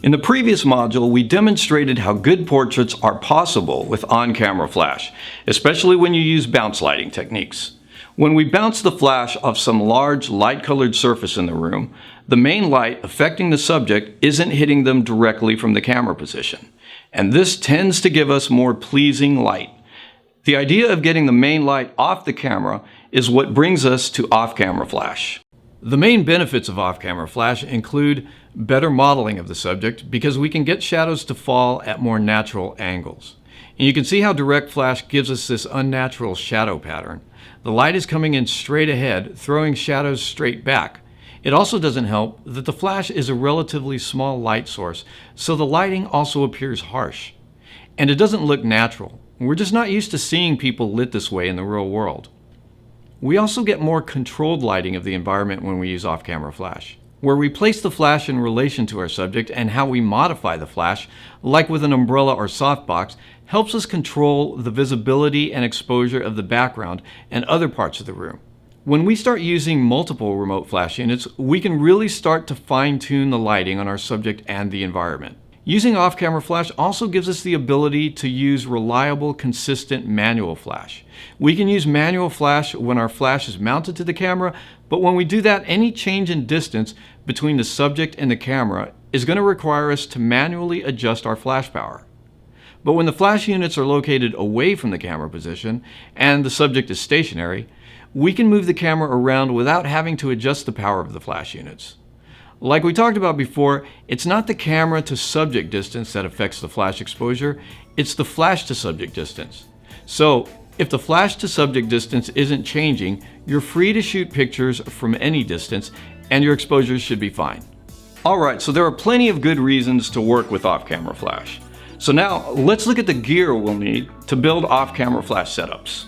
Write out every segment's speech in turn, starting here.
In the previous module, we demonstrated how good portraits are possible with on-camera flash, especially when you use bounce lighting techniques. When we bounce the flash off some large light-colored surface in the room, the main light affecting the subject isn't hitting them directly from the camera position, and this tends to give us more pleasing light. The idea of getting the main light off the camera is what brings us to off-camera flash. The main benefits of off-camera flash include better modeling of the subject because we can get shadows to fall at more natural angles. And you can see how direct flash gives us this unnatural shadow pattern. The light is coming in straight ahead, throwing shadows straight back. It also doesn't help that the flash is a relatively small light source, so the lighting also appears harsh. And it doesn't look natural. We're just not used to seeing people lit this way in the real world. We also get more controlled lighting of the environment when we use off-camera flash. Where we place the flash in relation to our subject and how we modify the flash, like with an umbrella or softbox, helps us control the visibility and exposure of the background and other parts of the room. When we start using multiple remote flash units, we can really start to fine-tune the lighting on our subject and the environment. Using off-camera flash also gives us the ability to use reliable, consistent manual flash. We can use manual flash when our flash is mounted to the camera, but when we do that, any change in distance between the subject and the camera is going to require us to manually adjust our flash power. But when the flash units are located away from the camera position and the subject is stationary, we can move the camera around without having to adjust the power of the flash units. Like we talked about before, it's not the camera to subject distance that affects the flash exposure, it's the flash to subject distance. So, if the flash to subject distance isn't changing, you're free to shoot pictures from any distance and your exposures should be fine. Alright, so there are plenty of good reasons to work with off-camera flash. So now, let's look at the gear we'll need to build off-camera flash setups.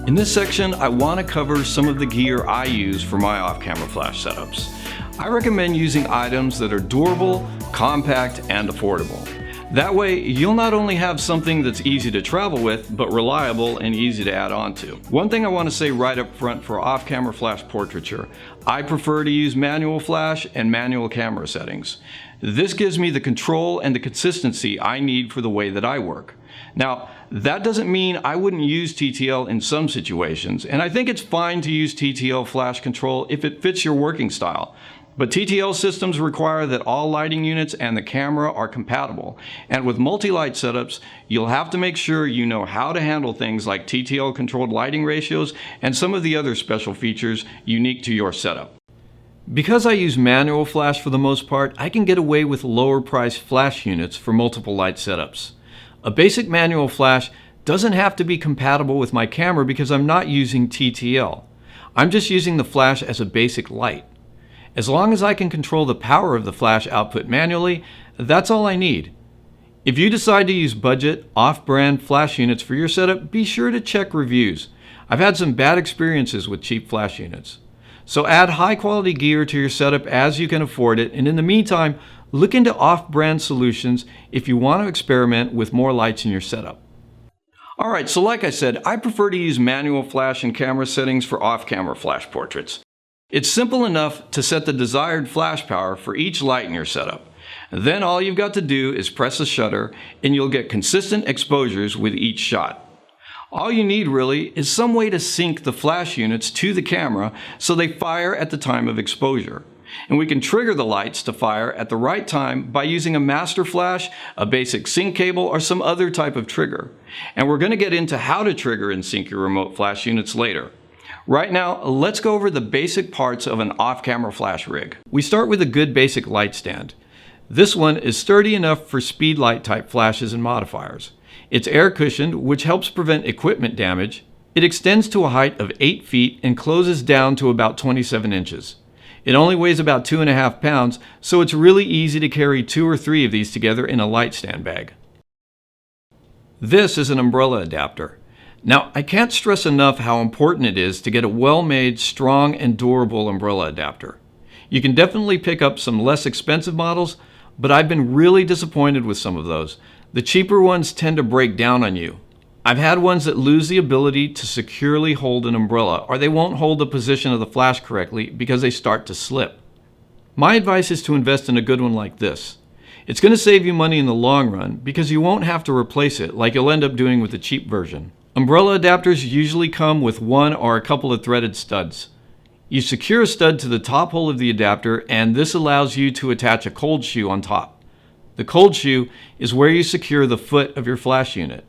In this section, I want to cover some of the gear I use for my off-camera flash setups. I recommend using items that are durable, compact, and affordable. That way, you'll not only have something that's easy to travel with, but reliable and easy to add on to. One thing I want to say right up front for off-camera flash portraiture, I prefer to use manual flash and manual camera settings. This gives me the control and the consistency I need for the way that I work. Now, that doesn't mean I wouldn't use TTL in some situations, and I think it's fine to use TTL flash control if it fits your working style. But TTL systems require that all lighting units and the camera are compatible, and with multi-light setups, you'll have to make sure you know how to handle things like TTL controlled lighting ratios and some of the other special features unique to your setup. Because I use manual flash for the most part, I can get away with lower priced flash units for multiple light setups. A basic manual flash doesn't have to be compatible with my camera because I'm not using TTL. I'm just using the flash as a basic light. As long as I can control the power of the flash output manually, that's all I need. If you decide to use budget, off-brand flash units for your setup, be sure to check reviews. I've had some bad experiences with cheap flash units. So add high-quality gear to your setup as you can afford it, and in the meantime, look into off-brand solutions if you want to experiment with more lights in your setup. Alright, so like I said, I prefer to use manual flash and camera settings for off-camera flash portraits. It's simple enough to set the desired flash power for each light in your setup. Then all you've got to do is press the shutter and you'll get consistent exposures with each shot. All you need really is some way to sync the flash units to the camera so they fire at the time of exposure. And we can trigger the lights to fire at the right time by using a master flash, a basic sync cable, or some other type of trigger. And we're going to get into how to trigger and sync your remote flash units later. Right now, let's go over the basic parts of an off-camera flash rig. We start with a good basic light stand. This one is sturdy enough for speed light type flashes and modifiers. It's air cushioned, which helps prevent equipment damage. It extends to a height of 8 feet and closes down to about 27 inches. It only weighs about 2.5 pounds, so it's really easy to carry 2 or 3 of these together in a light stand bag. This is an umbrella adapter. Now, I can't stress enough how important it is to get a well-made, strong, and durable umbrella adapter. You can definitely pick up some less expensive models, but I've been really disappointed with some of those. The cheaper ones tend to break down on you. I've had ones that lose the ability to securely hold an umbrella, or they won't hold the position of the flash correctly because they start to slip. My advice is to invest in a good one like this. It's going to save you money in the long run because you won't have to replace it like you'll end up doing with the cheap version. Umbrella adapters usually come with one or a couple of threaded studs. You secure a stud to the top hole of the adapter, and this allows you to attach a cold shoe on top. The cold shoe is where you secure the foot of your flash unit.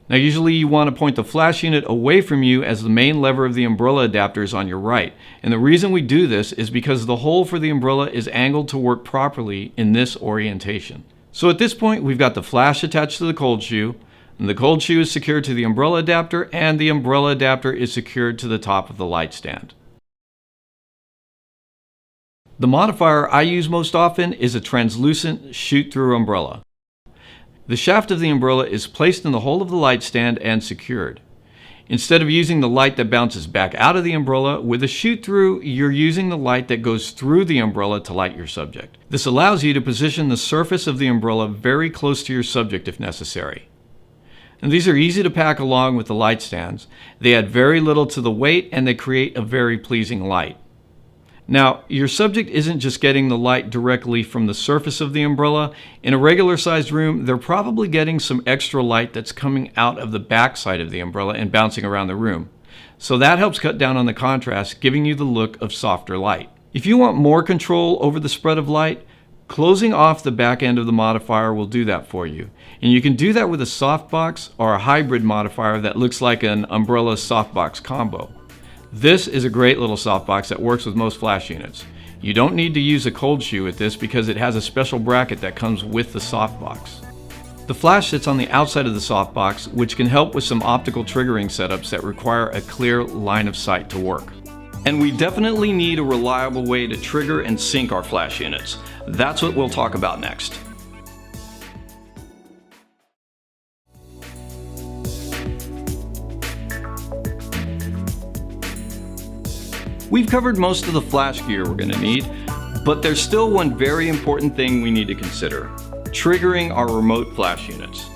Now usually you want to point the flash unit away from you as the main lever of the umbrella adapter is on your right. And the reason we do this is because the hole for the umbrella is angled to work properly in this orientation. So at this point we've got the flash attached to the cold shoe, and the cold shoe is secured to the umbrella adapter, and the umbrella adapter is secured to the top of the light stand. The modifier I use most often is a translucent shoot-through umbrella. The shaft of the umbrella is placed in the hole of the light stand and secured. Instead of using the light that bounces back out of the umbrella, with a shoot-through, you're using the light that goes through the umbrella to light your subject. This allows you to position the surface of the umbrella very close to your subject if necessary. And these are easy to pack along with the light stands. They add very little to the weight, and they create a very pleasing light. Now, your subject isn't just getting the light directly from the surface of the umbrella. In a regular sized room, they're probably getting some extra light that's coming out of the back side of the umbrella and bouncing around the room. So that helps cut down on the contrast, giving you the look of softer light. If you want more control over the spread of light, closing off the back end of the modifier will do that for you. And you can do that with a softbox or a hybrid modifier that looks like an umbrella softbox combo. This is a great little softbox that works with most flash units. You don't need to use a cold shoe with this because it has a special bracket that comes with the softbox. The flash sits on the outside of the softbox, which can help with some optical triggering setups that require a clear line of sight to work. And we definitely need a reliable way to trigger and sync our flash units. That's what we'll talk about next. We've covered most of the flash gear we're going to need, but there's still one very important thing we need to consider: triggering our remote flash units.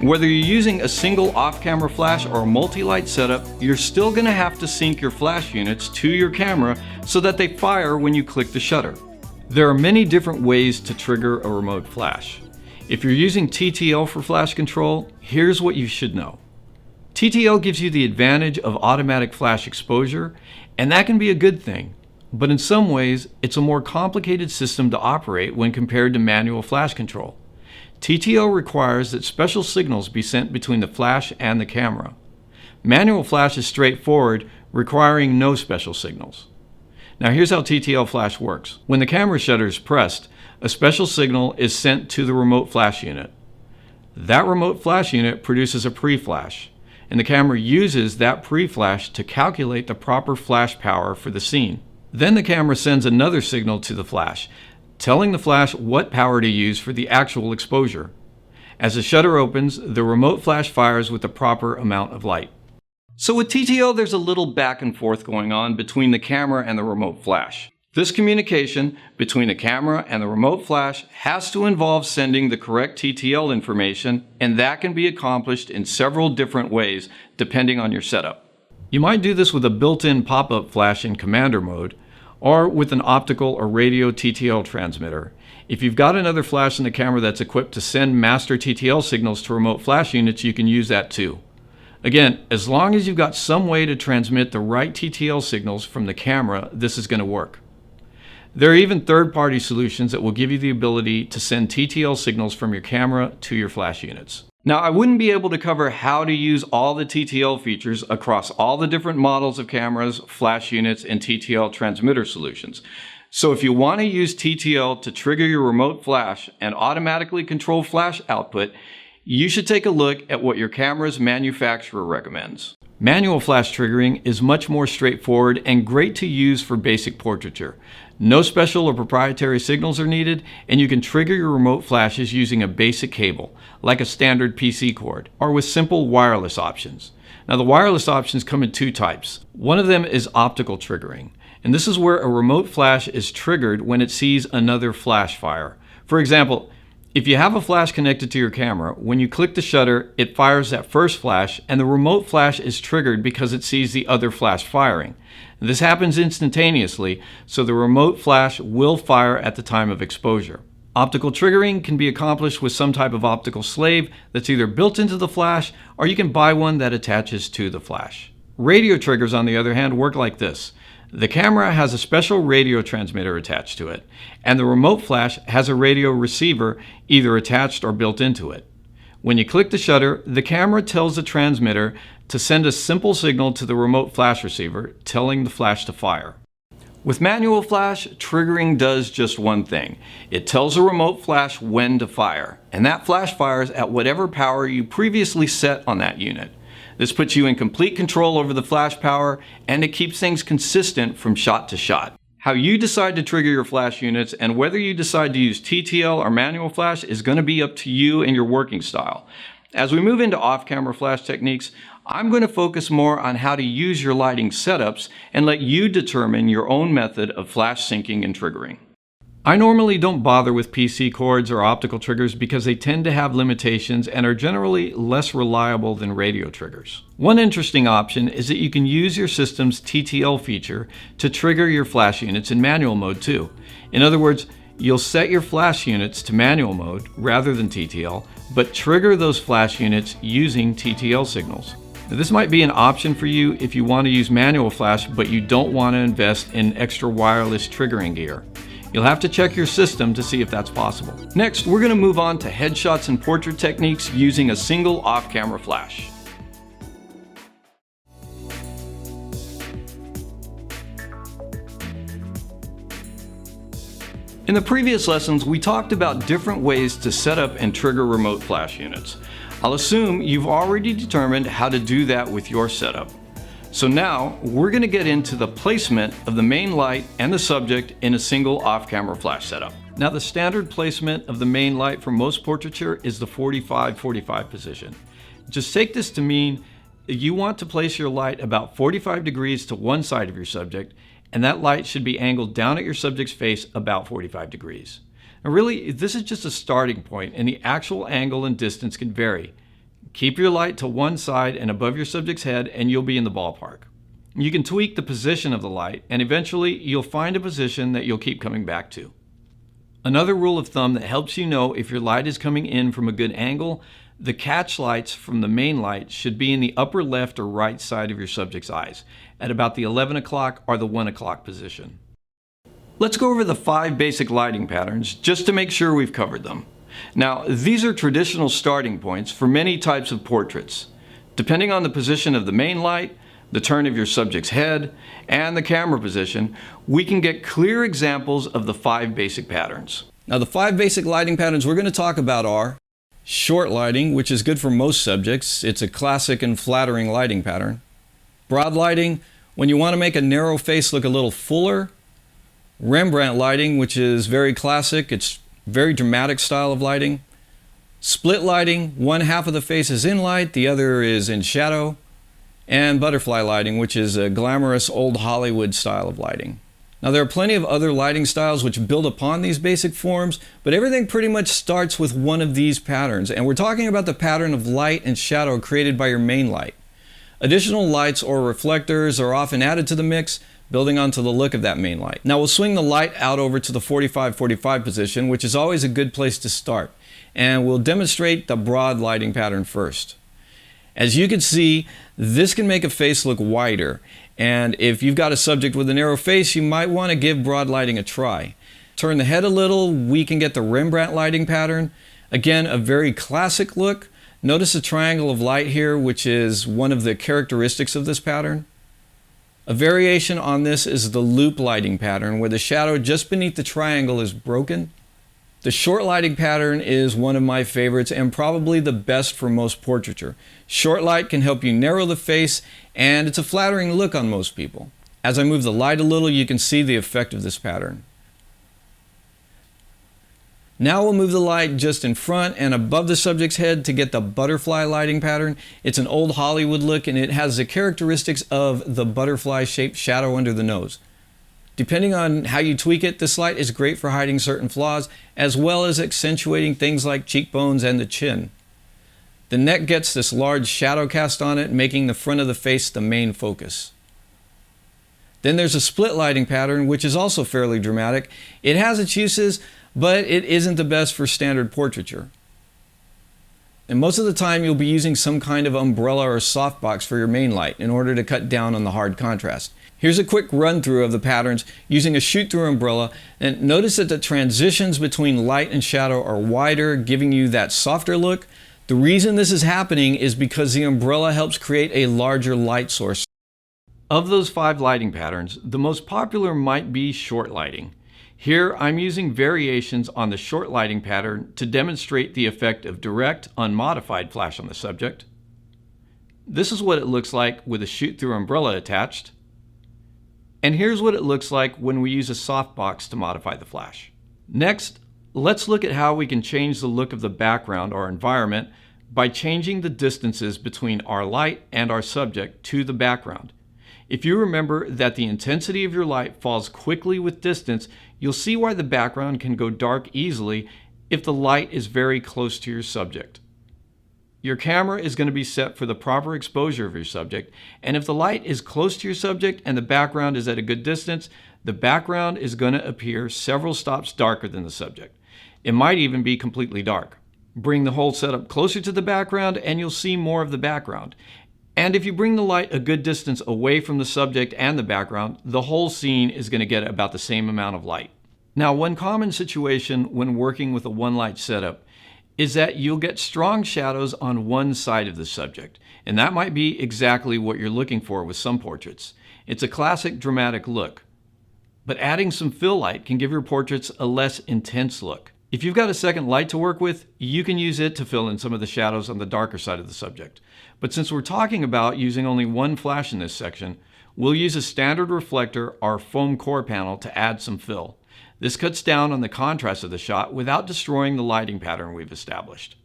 Whether you're using a single off-camera flash or a multi-light setup, you're still going to have to sync your flash units to your camera so that they fire when you click the shutter. There are many different ways to trigger a remote flash. If you're using TTL for flash control, here's what you should know. TTL gives you the advantage of automatic flash exposure, and that can be a good thing, but in some ways, it's a more complicated system to operate when compared to manual flash control. TTL requires that special signals be sent between the flash and the camera. Manual flash is straightforward, requiring no special signals. Now here's how TTL flash works. When the camera shutter is pressed, a special signal is sent to the remote flash unit. That remote flash unit produces a pre-flash, and the camera uses that pre-flash to calculate the proper flash power for the scene. Then the camera sends another signal to the flash, telling the flash what power to use for the actual exposure. As the shutter opens, the remote flash fires with the proper amount of light. So with TTL, there's a little back and forth going on between the camera and the remote flash. This communication between the camera and the remote flash has to involve sending the correct TTL information, and that can be accomplished in several different ways depending on your setup. You might do this with a built-in pop-up flash in commander mode, or with an optical or radio TTL transmitter. If you've got another flash in the camera that's equipped to send master TTL signals to remote flash units, you can use that too. Again, as long as you've got some way to transmit the right TTL signals from the camera, this is going to work. There are even third-party solutions that will give you the ability to send TTL signals from your camera to your flash units. Now, I wouldn't be able to cover how to use all the TTL features across all the different models of cameras, flash units, and TTL transmitter solutions. So if you want to use TTL to trigger your remote flash and automatically control flash output, you should take a look at what your camera's manufacturer recommends. Manual flash triggering is much more straightforward and great to use for basic portraiture. No special or proprietary signals are needed, and you can trigger your remote flashes using a basic cable, like a standard PC cord, or with simple wireless options. Now the wireless options come in two types. One of them is optical triggering, and this is where a remote flash is triggered when it sees another flash fire. For example, If you have a flash connected to your camera, when you click the shutter, it fires that first flash, and the remote flash is triggered because it sees the other flash firing. This happens instantaneously, so the remote flash will fire at the time of exposure. Optical triggering can be accomplished with some type of optical slave that's either built into the flash, or you can buy one that attaches to the flash. Radio triggers, on the other hand, work like this. The camera has a special radio transmitter attached to it, and the remote flash has a radio receiver either attached or built into it. When you click the shutter, the camera tells the transmitter to send a simple signal to the remote flash receiver, telling the flash to fire. With manual flash, triggering does just one thing. It tells the remote flash when to fire, and that flash fires at whatever power you previously set on that unit. This puts you in complete control over the flash power, and it keeps things consistent from shot to shot. How you decide to trigger your flash units and whether you decide to use TTL or manual flash is going to be up to you and your working style. As we move into off-camera flash techniques, I'm going to focus more on how to use your lighting setups and let you determine your own method of flash syncing and triggering. I normally don't bother with PC cords or optical triggers because they tend to have limitations and are generally less reliable than radio triggers. One interesting option is that you can use your system's TTL feature to trigger your flash units in manual mode too. In other words, you'll set your flash units to manual mode rather than TTL, but trigger those flash units using TTL signals. Now, this might be an option for you if you want to use manual flash but you don't want to invest in extra wireless triggering gear. You'll have to check your system to see if that's possible. Next, we're going to move on to headshots and portrait techniques using a single off-camera flash. In the previous lessons, we talked about different ways to set up and trigger remote flash units. I'll assume you've already determined how to do that with your setup. So now we're going to get into the placement of the main light and the subject in a single off-camera flash setup. Now, the standard placement of the main light for most portraiture is the 45-45 position. Just take this to mean that you want to place your light about 45 degrees to one side of your subject, and that light should be angled down at your subject's face about 45 degrees. Now really, this is just a starting point, and the actual angle and distance can vary. Keep your light to one side and above your subject's head and you'll be in the ballpark. You can tweak the position of the light and eventually you'll find a position that you'll keep coming back to. Another rule of thumb that helps you know if your light is coming in from a good angle, the catch lights from the main light should be in the upper left or right side of your subject's eyes at about the 11 o'clock or the 1 o'clock position. Let's go over the 5 basic lighting patterns just to make sure we've covered them. Now, these are traditional starting points for many types of portraits. Depending on the position of the main light, the turn of your subject's head, and the camera position, we can get clear examples of the 5 basic patterns. Now, the 5 basic lighting patterns we're going to talk about are short lighting, which is good for most subjects. It's a classic and flattering lighting pattern. Broad lighting, when you want to make a narrow face look a little fuller. Rembrandt lighting, which is very classic. It's very dramatic style of lighting. Split lighting, one half of the face is in light, the other is in shadow. And butterfly lighting, which is a glamorous old Hollywood style of lighting. Now, there are plenty of other lighting styles which build upon these basic forms, but everything pretty much starts with one of these patterns, and we're talking about the pattern of light and shadow created by your main light. Additional lights or reflectors are often added to the mix, building onto the look of that main light. Now we'll swing the light out over to the 45-45 position, which is always a good place to start. And we'll demonstrate the broad lighting pattern first. As you can see, this can make a face look wider. And if you've got a subject with a narrow face, you might want to give broad lighting a try. Turn the head a little, we can get the Rembrandt lighting pattern. Again, a very classic look. Notice the triangle of light here, which is one of the characteristics of this pattern. A variation on this is the loop lighting pattern, where the shadow just beneath the triangle is broken. The short lighting pattern is one of my favorites and probably the best for most portraiture. Short light can help you narrow the face, and it's a flattering look on most people. As I move the light a little, you can see the effect of this pattern. Now we'll move the light just in front and above the subject's head to get the butterfly lighting pattern. It's an old Hollywood look and it has the characteristics of the butterfly-shaped shadow under the nose. Depending on how you tweak it, this light is great for hiding certain flaws as well as accentuating things like cheekbones and the chin. The neck gets this large shadow cast on it, making the front of the face the main focus. Then there's a split lighting pattern, which is also fairly dramatic. It has its uses, but it isn't the best for standard portraiture. And most of the time you'll be using some kind of umbrella or softbox for your main light in order to cut down on the hard contrast. Here's a quick run through of the patterns using a shoot-through umbrella, and notice that the transitions between light and shadow are wider, giving you that softer look. The reason this is happening is because the umbrella helps create a larger light source. Of those 5 lighting patterns, the most popular might be short lighting. Here I'm using variations on the short lighting pattern to demonstrate the effect of direct, unmodified flash on the subject. This is what it looks like with a shoot-through umbrella attached. And here's what it looks like when we use a softbox to modify the flash. Next, let's look at how we can change the look of the background or environment by changing the distances between our light and our subject to the background. If you remember that the intensity of your light falls quickly with distance, you'll see why the background can go dark easily if the light is very close to your subject. Your camera is going to be set for the proper exposure of your subject, and if the light is close to your subject and the background is at a good distance, the background is going to appear several stops darker than the subject. It might even be completely dark. Bring the whole setup closer to the background and you'll see more of the background. And if you bring the light a good distance away from the subject and the background, the whole scene is going to get about the same amount of light. Now, one common situation when working with a one light setup is that you'll get strong shadows on one side of the subject, and that might be exactly what you're looking for with some portraits. It's a classic dramatic look, but adding some fill light can give your portraits a less intense look. If you've got a second light to work with, you can use it to fill in some of the shadows on the darker side of the subject. But since we're talking about using only one flash in this section, we'll use a standard reflector or foam core panel to add some fill. This cuts down on the contrast of the shot without destroying the lighting pattern we've established.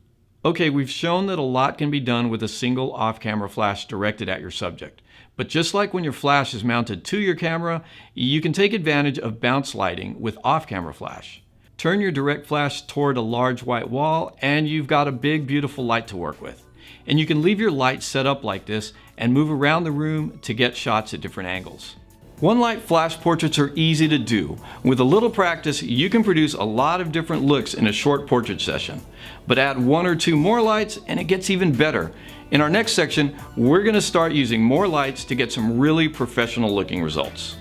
Okay, we've shown that a lot can be done with a single off-camera flash directed at your subject. But just like when your flash is mounted to your camera, you can take advantage of bounce lighting with off-camera flash. Turn your direct flash toward a large white wall and you've got a big, beautiful light to work with. And you can leave your light set up like this and move around the room to get shots at different angles. One light flash portraits are easy to do. With a little practice, you can produce a lot of different looks in a short portrait session. But add 1 or 2 more lights and it gets even better. In our next section, we're going to start using more lights to get some really professional looking results.